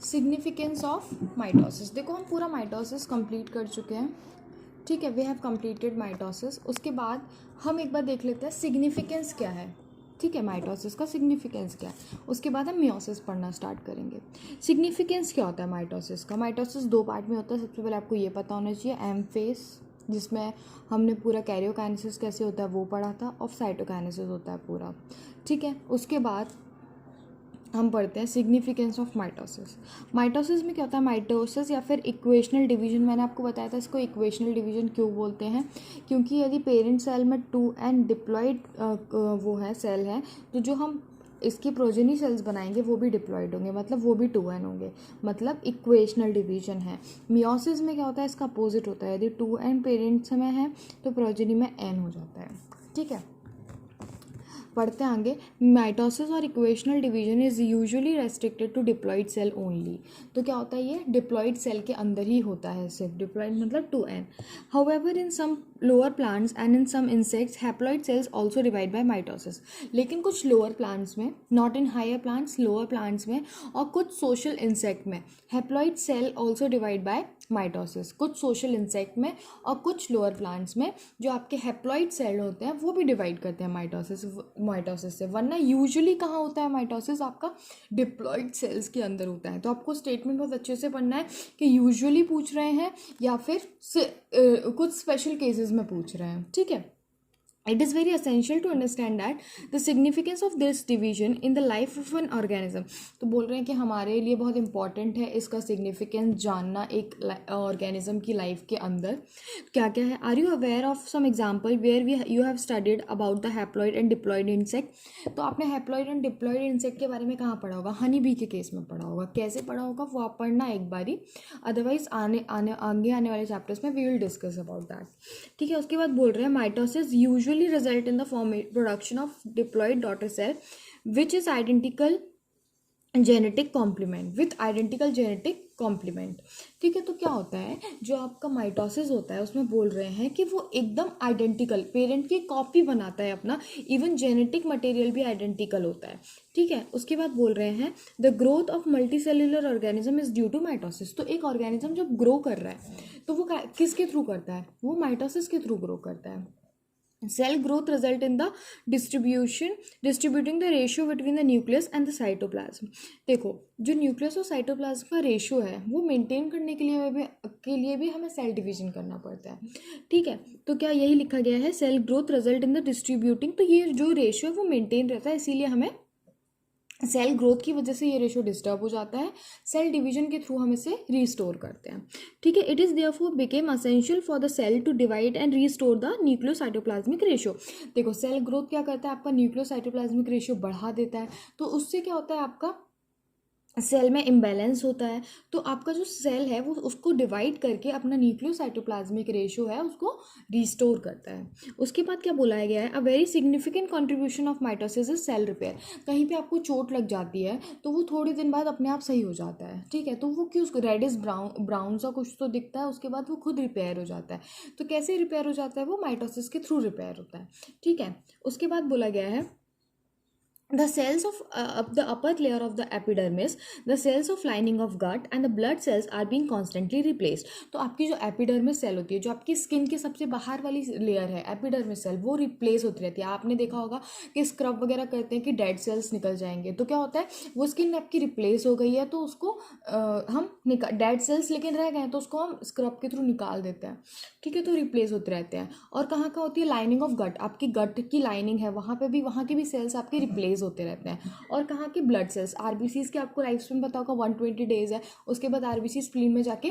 Significance of mitosis. देखो हम पूरा माइटोसिस कंप्लीट कर चुके हैं, ठीक है, वी हैव कंप्लीटेड माइटोसिस। उसके बाद हम एक बार देख लेते हैं सिग्निफिकेंस क्या है, ठीक है, माइटोसिस का सिग्निफिकेंस क्या है। उसके बाद हम मियोसिस पढ़ना स्टार्ट करेंगे। सिग्निफिकेंस क्या होता है माइटोसिस का? माइटोसिस दो पार्ट में होता है। सबसे पहले आपको ये पता होना चाहिए एम फेस, जिसमें हमने पूरा कैरियोकाइनेसिस कैसे होता है वो पढ़ा था, और साइटोकाइनेसिस होता है पूरा, ठीक है। उसके बाद हम पढ़ते हैं सिग्निफिकेंस ऑफ माइटोसिस। माइटोसिस में क्या होता है? माइटोसिस या फिर इक्वेशनल डिवीजन, मैंने आपको बताया था इसको इक्वेशनल डिवीजन क्यों बोलते हैं, क्योंकि यदि पेरेंट सेल में 2n डिप्लॉयड वो है सेल है, तो जो हम इसकी प्रोजेनी सेल्स बनाएंगे वो भी डिप्लॉयड होंगे, मतलब वो भी 2n होंगे, मतलब इक्वेशनल डिवीजन है। मियोसिस में क्या होता है? इसका अपोजिट होता है, यदि 2n पेरेंट्स में है तो प्रोजेनी में n हो जाता है, ठीक है। पढ़ते हैं आगे। माइटोसिस और equational division is usually restricted to diploid cell only. तो क्या होता है? ये डिप्लॉयड सेल के अंदर ही होता है सिर्फ, डिप्लॉयड मतलब 2n। However in some lower plants and in some insects haploid cells also divide by mitosis. लेकिन कुछ लोअर प्लांट्स में, not in higher plants, lower plants में और कुछ सोशल इंसेक्ट में haploid cell also divide by mitosis. कुछ social insect में और कुछ लोअर प्लांट्स में जो आपके हैप्लॉयड सेल होते हैं वो भी डिवाइड करते हैं माइटोसिस से। वरना यूजुअली कहाँ होता है माइटोसिस? आपका डिप्लॉयड सेल्स के अंदर होता है। तो आपको स्टेटमेंट बहुत अच्छे से पढ़ना है कि यूजुअली पूछ रहे हैं या फिर कुछ स्पेशल केसेस में पूछ रहे हैं, ठीक है। It is very essential to understand that the significance of this division in the life of an organism। तो बोल रहे हैं कि हमारे लिए बहुत इंपॉर्टेंट है इसका सिग्निफिकेंस जानना एक ऑर्गेनिज्म की लाइफ के अंदर। क्या क्या है? Are you aware of some example where you have studied about the haploid and diploid insect? तो आपने हैप्लॉइड एंड डिप्लॉयड इंसेक्ट के बारे में कहाँ पढ़ा होगा? हनी बी के केस में पढ़ा होगा। कैसे पढ़ा होगा वो आप पढ़ना एक बारी, अदरवाइज आगे आने वाले चैप्टर्स में we will discuss about that, ठीक है। उसके बाद बोल रहे हैं mitosis usually result in the production of diploid daughter cell which is identical genetic complement with identical genetic complement, ठीक है। तो क्या होता है? जो आपका माइटोसिस होता है उसमें बोल रहे हैं कि वो एकदम आइडेंटिकल पेरेंट की कॉपी बनाता है अपना, इवन जेनेटिक मटेरियल भी आइडेंटिकल होता है, ठीक है। उसके बाद बोल रहे हैं the growth of multi cellular organism is due to mitosis. तो एक ऑर्गेनिज्म जब ग्रो कर रहा है तो वो किसके थ्रू करता है? वो माइटोसिस के थ्रू ग्रो करता है। Cell growth result in the distributing the ratio between the nucleus and the cytoplasm। देखो जो न्यूक्लियस और साइटोप्लाज्म का रेशियो है वो मेंटेन करने के लिए भी हमें सेल डिवीजन करना पड़ता है, ठीक है। तो क्या यही लिखा गया है? Cell growth result in the distributing. तो ये जो रेशियो है वो मेंटेन रहता है, इसीलिए हमें सेल ग्रोथ की वजह से ये रेशियो डिस्टर्ब हो जाता है, सेल डिवीजन के थ्रू हम इसे रीस्टोर करते हैं, ठीक है। It is therefore became essential for the cell to divide and restore the nucleocytoplasmic ratio. देखो सेल ग्रोथ क्या करता है? आपका न्यूक्लियोसाइटोप्लाज्मिक रेशियो बढ़ा देता है, तो उससे क्या होता है? आपका सेल में इम्बैलेंस होता है, तो आपका जो सेल है वो उसको डिवाइड करके अपना न्यूक्लियोसाइटोप्लाज्मिक रेशियो है उसको रिस्टोर करता है। उसके बाद क्या बोला गया है? A very significant contribution of mitosis is cell repair. कहीं पे आपको चोट लग जाती है तो वो थोड़े दिन बाद अपने आप सही हो जाता है, ठीक है। तो वो क्यों? उसको रेडिश ब्राउन सा कुछ तो दिखता है, उसके बाद वो खुद रिपेयर हो जाता है। तो कैसे रिपेयर हो जाता है? वो माइटोसिस के थ्रू रिपेयर होता है, ठीक है। उसके बाद बोला गया है the cells of the upper layer of the epidermis, the cells of lining of gut and the blood cells are being constantly replaced। तो आपकी जो एपिडर्मिस सेल होती है, जो आपकी स्किन के सबसे बाहर वाली लेयर है एपिडर्मिस सेल, वो रिप्लेस होती रहती है। आपने देखा होगा कि स्क्रब वगैरह करते हैं कि डेड सेल्स निकल जाएंगे, तो क्या होता है? वो स्किन आपकी रिप्लेस हो गई है तो उसको हम डेड सेल्स लेकिन रह गए हैं तो उसको हम स्क्रब के थ्रू निकाल देते हैं, ठीक है। तो रिप्लेस होते रहते हैं। और कहाँ का होती है? लाइनिंग ऑफ गट, आपकी गट की लाइनिंग है वहाँ पे भी, वहाँ के भी सेल्स आपके रिप्लेस होते रहते हैं। और कहाँ के? ब्लड सेल्स, आरबीसीज के आपको लाइफ स्पेन पता होगा 120 डेज है, उसके बाद आरबीसी स्प्लीन में जाके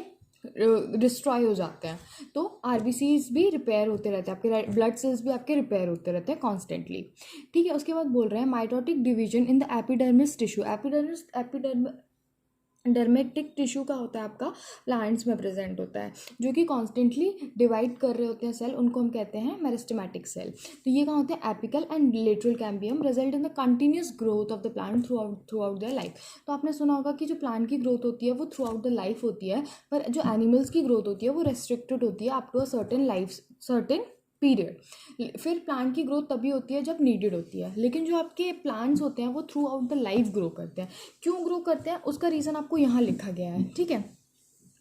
डिस्ट्रॉय हो जाते हैं, तो आरबीसीज भी रिपेयर होते रहते हैं, आपके ब्लड सेल्स भी आपके रिपेयर होते रहते हैं कॉन्स्टेंटली, ठीक है। उसके बाद बोल रहे हैं mitotic division in the epidermis tissue. Dermatic tissue का होता है आपका प्लांट्स में प्रेजेंट होता है, जो कि कॉन्स्टेंटली डिवाइड कर रहे होते हैं सेल, उनको हम कहते हैं मेरिस्टेमेटिक सेल। तो ये कहाँ होते हैं? Apical and lateral cambium result in the continuous growth of the plant through out their life. तो आपने सुना होगा कि जो प्लांट की ग्रोथ होती है वो थ्रू आउट द लाइफ होती है, पर जो एनिमल्स की ग्रोथ होती है वो रेस्ट्रिक्टेड होती है up to a certain period. फिर प्लांट की ग्रोथ तभी होती है जब नीडेड होती है, लेकिन जो आपके प्लांट्स होते हैं वो through out the life grow करते हैं। क्यों ग्रो करते हैं उसका रीज़न आपको यहाँ लिखा गया है, ठीक है।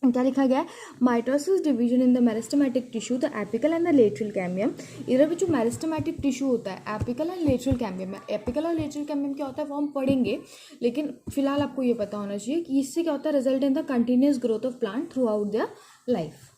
क्या लिखा गया है? Mitosis division in the meristematic tissue, the apical and the lateral cambium. इधर जो मेरिस्टेमेटिक टिश्यू होता है, एपिकल एंड लेटरल कैम्बियम में, एपिकल और लेटरल कैम्बियम क्या होता है वो हम पढ़ेंगे, लेकिन फिलहाल आपको ये पता होना चाहिए कि इससे क्या होता है, result in the continuous growth of plant through out their life.